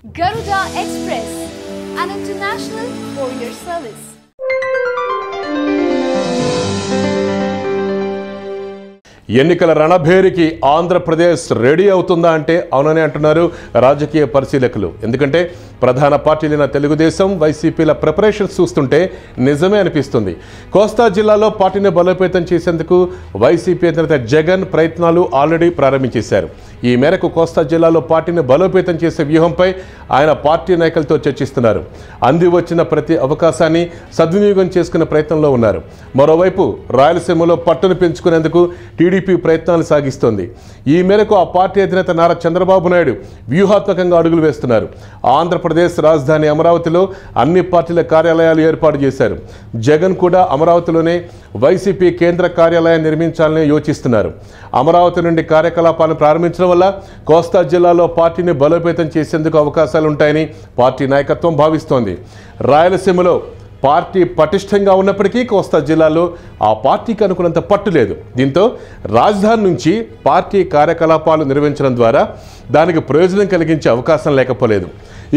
Garuda Express, an international courier service. ఎన్నికల రణభేరికి Andhra Pradesh ready అవుతుందా అంటే అవునని అంటున్నారు రాజకీయ పరిశీలకులు. ఎందుకంటే ప్రధాన పార్టీలైన తెలుగుదేశం, వైసీపీల ప్రిపరేషన్స్ చూస్తుంటే నిజమే అనిపిస్తుంది. కోస్తా జిల్లాలో పార్టీని బలోపేతం చేసేందుకు వైసీపీ అధినేత జగన్ ప్రయత్నాలు ఆల్రెడీ ప్రారంభించేశారు. ఈ మేరకు కోస్తా జిల్లాలో పార్టీని బలోపేతం చేసే వ్యూహంపై ఆయన పార్టీ నాయకులతో చర్చిస్తున్నారు. అంది వచ్చిన ప్రతి అవకాశాన్ని సద్వినియోగం చేసుకునే ప్రయత్నంలో ఉన్నారు. మరోవైపు రాయలసీమలో పట్టును పెంచుకునేందుకు టీడీపీ ప్రయత్నాలు సాగిస్తోంది. ఈ మేరకు ఆ పార్టీ అధినేత నారా చంద్రబాబు నాయుడు వ్యూహాత్మకంగా అడుగులు వేస్తున్నారు. ఆంధ్రప్రదేశ్ రాజధాని అమరావతిలో అన్ని పార్టీల కార్యాలయాలు ఏర్పాటు చేశారు. జగన్ కూడా అమరావతిలోనే వైసీపీ కేంద్ర కార్యాలయం నిర్మించాలని యోచిస్తున్నారు. అమరావతి నుండి కార్యకలాపాలను ప్రారంభించడం వల్ల కోస్తా జిల్లాలో పార్టీని బలోపేతం చేసేందుకు అవకాశాలుంటాయని పార్టీ నాయకత్వం భావిస్తోంది. రాయలసీమలో పార్టీ పటిష్టంగా ఉన్నప్పటికీ కోస్తా జిల్లాలో ఆ పార్టీకి అనుకున్నంత పట్టు లేదు. దీంతో రాజధాని నుంచి పార్టీ కార్యకలాపాలు నిర్వహించడం ద్వారా దానికి ప్రయోజనం కలిగించే అవకాశం లేకపోలేదు.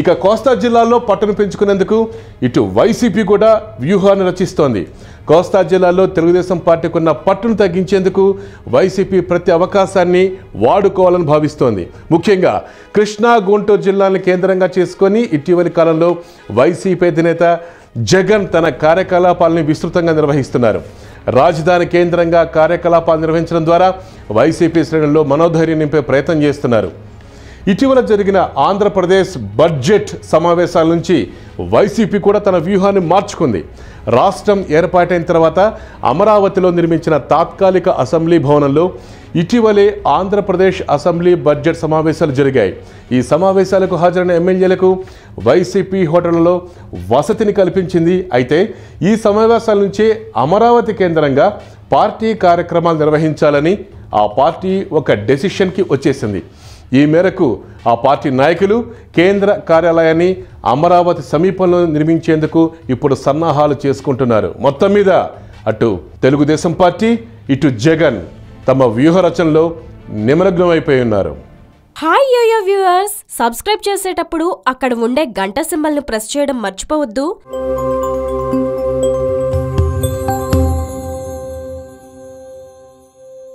ఇక కోస్తా జిల్లాలో పట్టును పెంచుకునేందుకు ఇటు వైసీపీ కూడా వ్యూహాన్ని రచిస్తోంది. కోస్తా జిల్లాలో తెలుగుదేశం పార్టీకి ఉన్న పట్టును తగ్గించేందుకు వైసీపీ ప్రతి అవకాశాన్ని వాడుకోవాలని భావిస్తోంది. ముఖ్యంగా కృష్ణా, గుంటూరు జిల్లాలను కేంద్రంగా చేసుకొని ఇటీవలి కాలంలో వైసీపీ అధినేత జగన్ తన కార్యకలాపాలని విస్తృతంగా నిర్వహిస్తున్నారు. రాజధాని కేంద్రంగా కార్యకలాపాలు నిర్వహించడం ద్వారా వైసీపీ శ్రేణుల్లో మనోధైర్యం నింపే ప్రయత్నం చేస్తున్నారు. ఇటీవల జరిగిన ఆంధ్రప్రదేశ్ బడ్జెట్ సమావేశాల నుంచి వైసీపీ కూడా తన వ్యూహాన్ని మార్చుకుంది. రాష్ట్రం ఏర్పాటైన తర్వాత అమరావతిలో నిర్మించిన తాత్కాలిక అసెంబ్లీ భవనంలో ఇటీవలే ఆంధ్రప్రదేశ్ అసెంబ్లీ బడ్జెట్ సమావేశాలు జరిగాయి. ఈ సమావేశాలకు హాజరైన ఎమ్మెల్యేలకు వైసీపీ హోటళ్లలో వసతిని కల్పించింది. అయితే ఈ సమావేశాల నుంచే అమరావతి కేంద్రంగా పార్టీ కార్యక్రమాలు నిర్వహించాలని ఆ పార్టీ ఒక డెసిషన్కి వచ్చేసింది. ఈ మేరకు ఆ పార్టీ నాయకులు కేంద్ర కార్యాలయాన్ని అమరావతి సమీపంలో నిర్మించేందుకు ఇప్పుడు సన్నాహాలు చేసుకుంటున్నారు. మొత్తం మీద అటు తెలుగుదేశం పార్టీ, ఇటు జగన్ తమ వ్యూహ రచనలో నిమగ్నం అయిపోయి ఉన్నారు. హాయ్ యోయో వ్యూవర్స్, సబ్స్క్రైబ్ చేసేటప్పుడు అక్కడ ఉండే గంట సింబల్ను ప్రెస్ చేయడం మర్చిపోవద్దు.